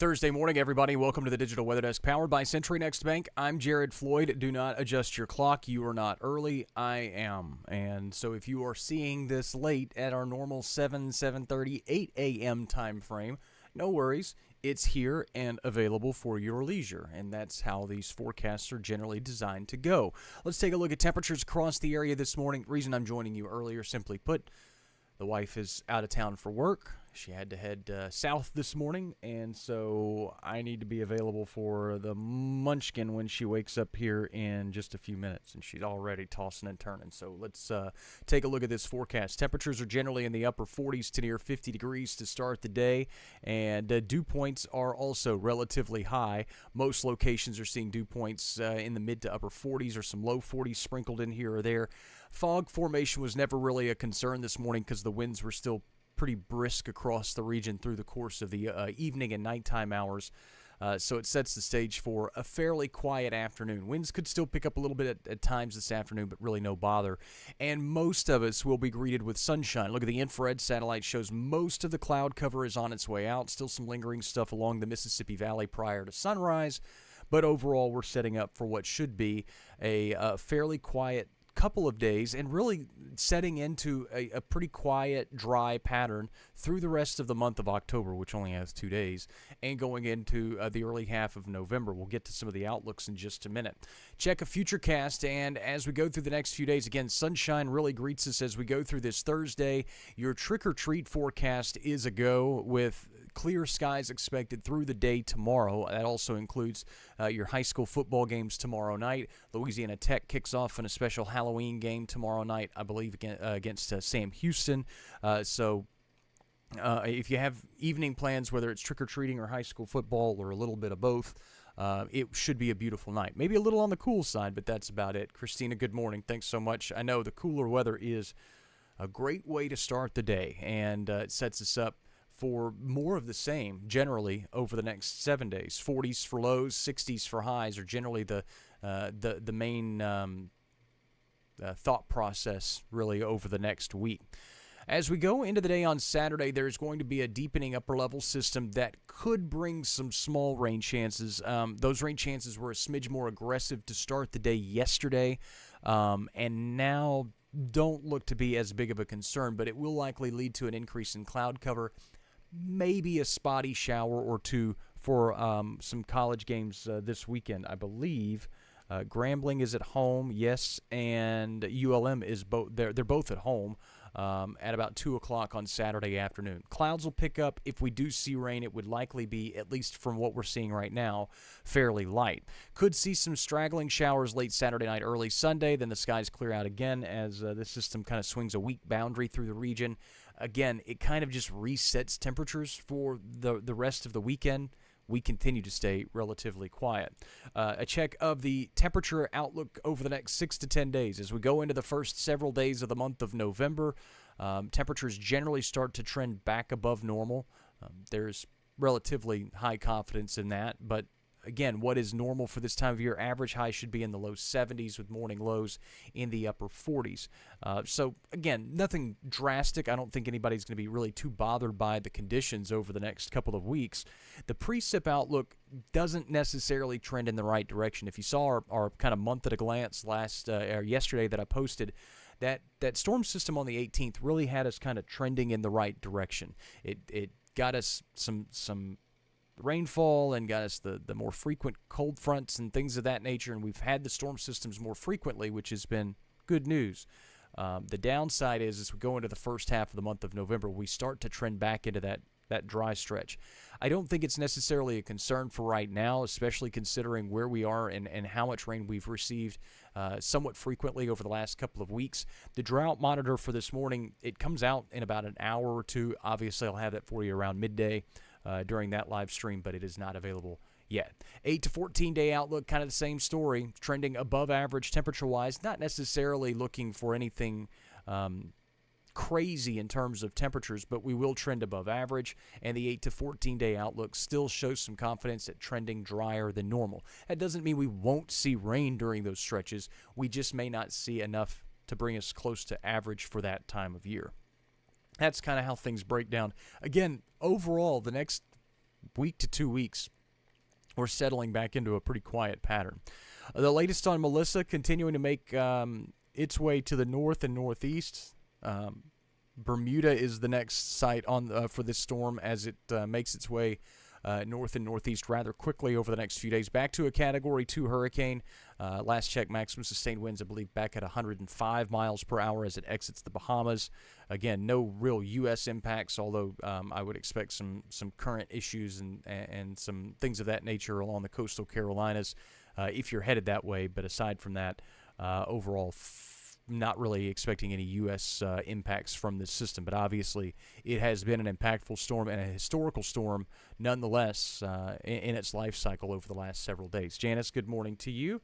Thursday morning, everybody. Welcome to the Digital Weather Desk, powered by Century Next Bank. I'm Jared Floyd. Do not adjust your clock. You are not early. I am. And so if you are seeing this late at our normal 7:30, 8 a.m. time frame, no worries. It's here and available for your leisure, and that's how these forecasts are generally designed to go. Let's take a look at temperatures across the area this morning. The reason I'm joining you earlier, simply put, the wife is out of town for work. She had to head south this morning, and so I need to be available for the munchkin when she wakes up here in just a few minutes, and she's already tossing and turning. So let's take a look at this forecast. Temperatures are generally in the upper 40s to near 50 degrees to start the day, and dew points are also relatively high. Most locations are seeing dew points in the mid to upper 40s or some low 40s sprinkled in here or there. Fog formation was never really a concern this morning because the winds were still pretty brisk across the region through the course of the evening and nighttime hours. So it sets the stage for a fairly quiet afternoon. Winds could still pick up a little bit at times this afternoon, but really no bother. And most of us will be greeted with sunshine. Look at the infrared satellite shows most of the cloud cover is on its way out. Still some lingering stuff along the Mississippi Valley prior to sunrise. But overall, we're setting up for what should be a fairly quiet couple of days and really setting into a pretty quiet, dry pattern through the rest of the month of October, which only has 2 days, and going into the early half of November. We'll get to some of the outlooks in just a minute. Check a futurecast, and as we go through the next few days, again, sunshine really greets us as we go through this Thursday. Your trick-or-treat forecast is a go with clear skies expected through the day tomorrow. That also includes your high school football games tomorrow night. Louisiana Tech kicks off in a special Halloween game tomorrow night, I believe, against Sam Houston. So if you have evening plans, whether it's trick-or-treating or high school football or a little bit of both, it should be a beautiful night. Maybe a little on the cool side, but that's about it. Christina, good morning. Thanks so much. I know the cooler weather is a great way to start the day, and it sets us up for more of the same generally over the next 7 days. 40s for lows, 60s for highs are generally the main thought process really over the next week. As we go into the day on Saturday, there's going to be a deepening upper-level system that could bring some small rain chances. Those rain chances were a smidge more aggressive to start the day yesterday, and now don't look to be as big of a concern, but it will likely lead to an increase in cloud cover, maybe a spotty shower or two for some college games this weekend, I believe. Grambling is at home, yes, and ULM is both. They're both at home at about 2 o'clock on Saturday afternoon. Clouds will pick up. If we do see rain, it would likely be, at least from what we're seeing right now, fairly light. Could see some straggling showers late Saturday night, early Sunday. Then the skies clear out again as the system kind of swings a weak boundary through the region. Again, it kind of just resets temperatures for the rest of the weekend. We continue to stay relatively quiet. A check of the temperature outlook over the next 6 to 10 days. As we go into the first several days of the month of November, temperatures generally start to trend back above normal. There's relatively high confidence in that, but again, what is normal for this time of year? Average high should be in the low 70s with morning lows in the upper 40s. So, again, nothing drastic. I don't think anybody's going to be really too bothered by the conditions over the next couple of weeks. The precip outlook doesn't necessarily trend in the right direction. If you saw our kind of month at a glance yesterday that I posted, that storm system on the 18th really had us kind of trending in the right direction. It got us some rainfall and got us the more frequent cold fronts and things of that nature, and we've had the storm systems more frequently, which has been good news. The downside is as we go into the first half of the month of November, we start to trend back into that dry stretch. I don't think it's necessarily a concern for right now, especially considering where we are and how much rain we've received somewhat frequently over the last couple of weeks. The drought monitor for this morning, it comes out in about an hour or two. Obviously, I'll have that for you around midday during that live stream, but it is not available yet. 8 to 14 day outlook, kind of the same story, trending above average temperature-wise, not necessarily looking for anything crazy in terms of temperatures, but we will trend above average, and the 8 to 14 day outlook still shows some confidence at trending drier than normal. That doesn't mean we won't see rain during those stretches. We just may not see enough to bring us close to average for that time of year. That's kind of how things break down. Again, overall, the next week to 2 weeks, we're settling back into a pretty quiet pattern. The latest on Melissa continuing to make its way to the north and northeast. Bermuda is the next site on for this storm as it makes its way north and northeast rather quickly over the next few days. Back to a Category 2 hurricane. Last check, maximum sustained winds, I believe, back at 105 miles per hour as it exits the Bahamas. Again, no real U.S. impacts, although I would expect some current issues and some things of that nature along the coastal Carolinas if you're headed that way. But aside from that, overall, not really expecting any U.S. Impacts from this system, but obviously it has been an impactful storm and a historical storm nonetheless in its life cycle over the last several days. Janice, good morning to you.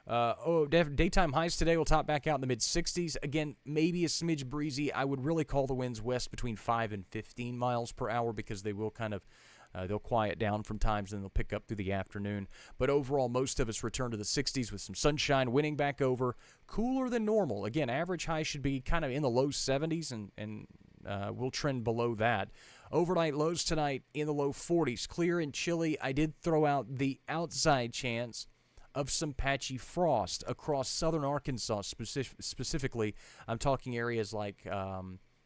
Daytime highs today will top back out in the mid-60s. Again, maybe a smidge breezy. I would really call the winds west between 5 and 15 miles per hour because they will kind of they'll quiet down from times and they'll pick up through the afternoon. But overall, most of us return to the 60s with some sunshine winning back over. Cooler than normal. Again, average high should be kind of in the low 70s and we'll trend below that. Overnight lows tonight in the low 40s. Clear and chilly. I did throw out the outside chance of some patchy frost across southern Arkansas specifically. I'm talking areas like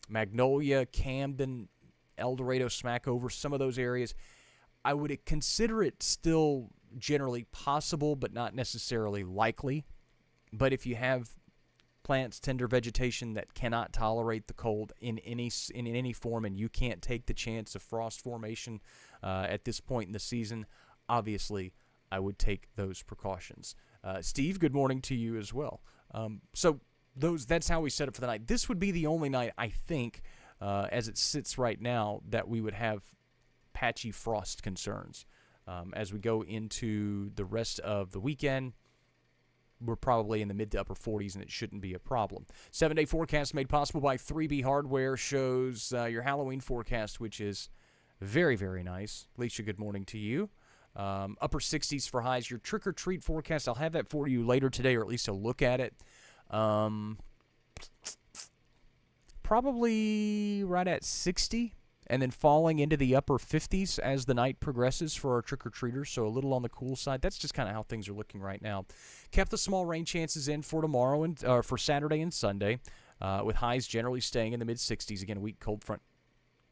Magnolia, Camden, El Dorado, Smackover, some of those areas. I would consider it still generally possible, but not necessarily likely. But if you have plants, tender vegetation that cannot tolerate the cold in any form, and you can't take the chance of frost formation at this point in the season, obviously I would take those precautions. Steve, good morning to you as well. That's how we set it for the night. This would be the only night, I think, as it sits right now, that we would have patchy frost concerns. As we go into the rest of the weekend, we're probably in the mid to upper 40s, and it shouldn't be a problem. 7-day forecast made possible by 3B Hardware shows your Halloween forecast, which is very, very nice. Alicia, good morning to you. Upper 60s for highs. Your trick-or-treat forecast, I'll have that for you later today, or at least a look at it. Probably right at 60, and then falling into the upper 50s as the night progresses for our trick-or-treaters, so a little on the cool side. That's just kind of how things are looking right now. Kept the small rain chances in for tomorrow and for Saturday and Sunday, with highs generally staying in the mid-60s. Again, a weak cold front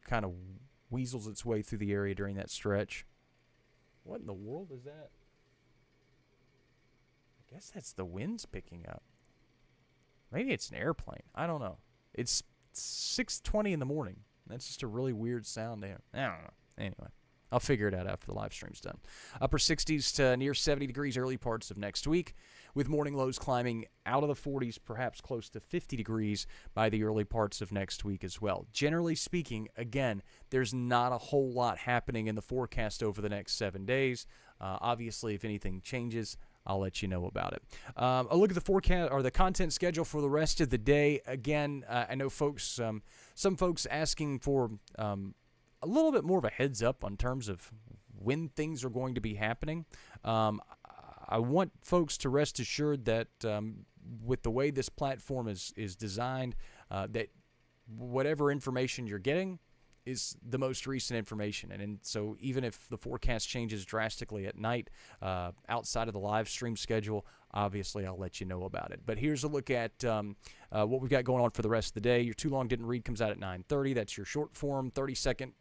kind of weasels its way through the area during that stretch. What in the world is that? I guess that's the winds picking up. Maybe it's an airplane. I don't know. It's 6:20 in the morning. That's just a really weird sound there. I don't know. Anyway, I'll figure it out after the live stream's done. Upper 60s to near 70 degrees early parts of next week, with morning lows climbing out of the 40s, perhaps close to 50 degrees by the early parts of next week as well. Generally speaking, again, there's not a whole lot happening in the forecast over the next 7 days. Obviously, if anything changes, I'll let you know about it. A look at the forecast or the content schedule for the rest of the day. Again, I know folks, some folks asking for a little bit more of a heads up on terms of when things are going to be happening. I want folks to rest assured that with the way this platform is designed, that whatever information you're getting is the most recent information. And so even if the forecast changes drastically at night outside of the live stream schedule, obviously I'll let you know about it. But here's a look at what we've got going on for the rest of the day. Your Too Long Didn't Read comes out at 9:30. That's your short form, 30-second,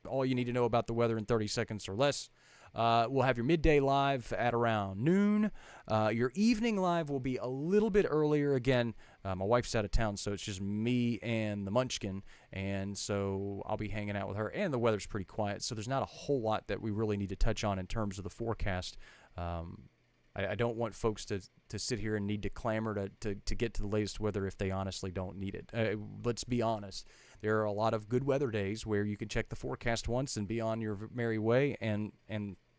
all you need to know about the weather in 30 seconds or less. We'll have your midday live at around noon. Your evening live will be a little bit earlier. Again, my wife's out of town, so it's just me and the Munchkin, and so I'll be hanging out with her. And the weather's pretty quiet, so there's not a whole lot that we really need to touch on in terms of the forecast. I don't want folks to sit here and need to clamor to get to the latest weather if they honestly don't need it. Let's be honest. There are a lot of good weather days where you can check the forecast once and be on your merry way, and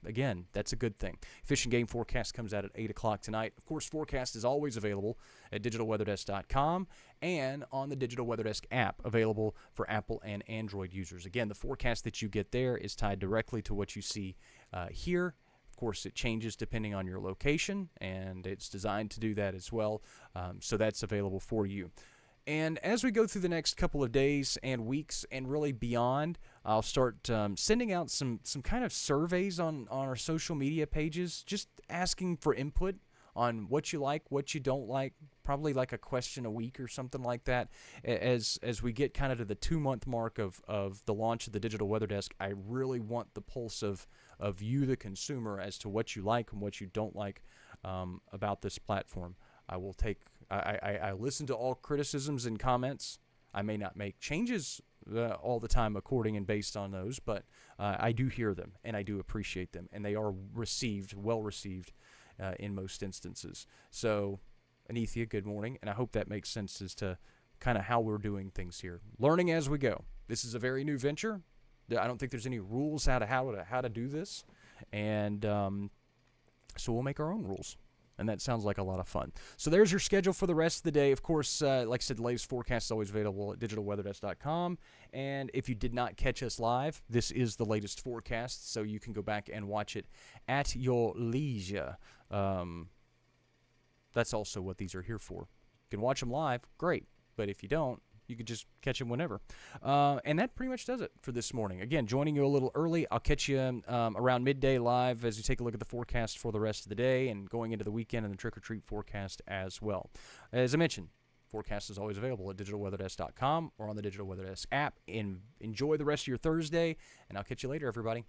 again, that's a good thing. Fish and Game forecast comes out at 8 o'clock tonight. Of course, forecast is always available at digitalweatherdesk.com and on the Digital Weather Desk app, available for Apple and Android users. Again, the forecast that you get there is tied directly to what you see here. Of course, it changes depending on your location, and it's designed to do that as well, so that's available for you. And as we go through the next couple of days and weeks and really beyond, I'll start sending out some kind of surveys on our social media pages, just asking for input on what you like, what you don't like, probably like a question a week or something like that. As we get kind of to the 2-month mark of the launch of the Digital Weather Desk, I really want the pulse of you, the consumer, as to what you like and what you don't like about this platform. I will take. I listen to all criticisms and comments. I may not make changes all the time according and based on those, but I do hear them and I do appreciate them, and they are well received in most instances. So, Anithia, good morning, and I hope that makes sense as to kind of how we're doing things here. Learning as we go. This is a very new venture. I don't think there's any rules how to do this, and so we'll make our own rules. And that sounds like a lot of fun. So there's your schedule for the rest of the day. Of course, like I said, the latest forecast is always available at digitalweatherdesk.com. And if you did not catch us live, this is the latest forecast, so you can go back and watch it at your leisure. That's also what these are here for. You can watch them live, great. But if you don't, you could just catch them whenever. And that pretty much does it for this morning. Again, joining you a little early. I'll catch you around midday live as you take a look at the forecast for the rest of the day and going into the weekend and the trick-or-treat forecast as well. As I mentioned, forecast is always available at digitalweatherdesk.com or on the Digital Weather Desk app. Enjoy the rest of your Thursday, and I'll catch you later, everybody.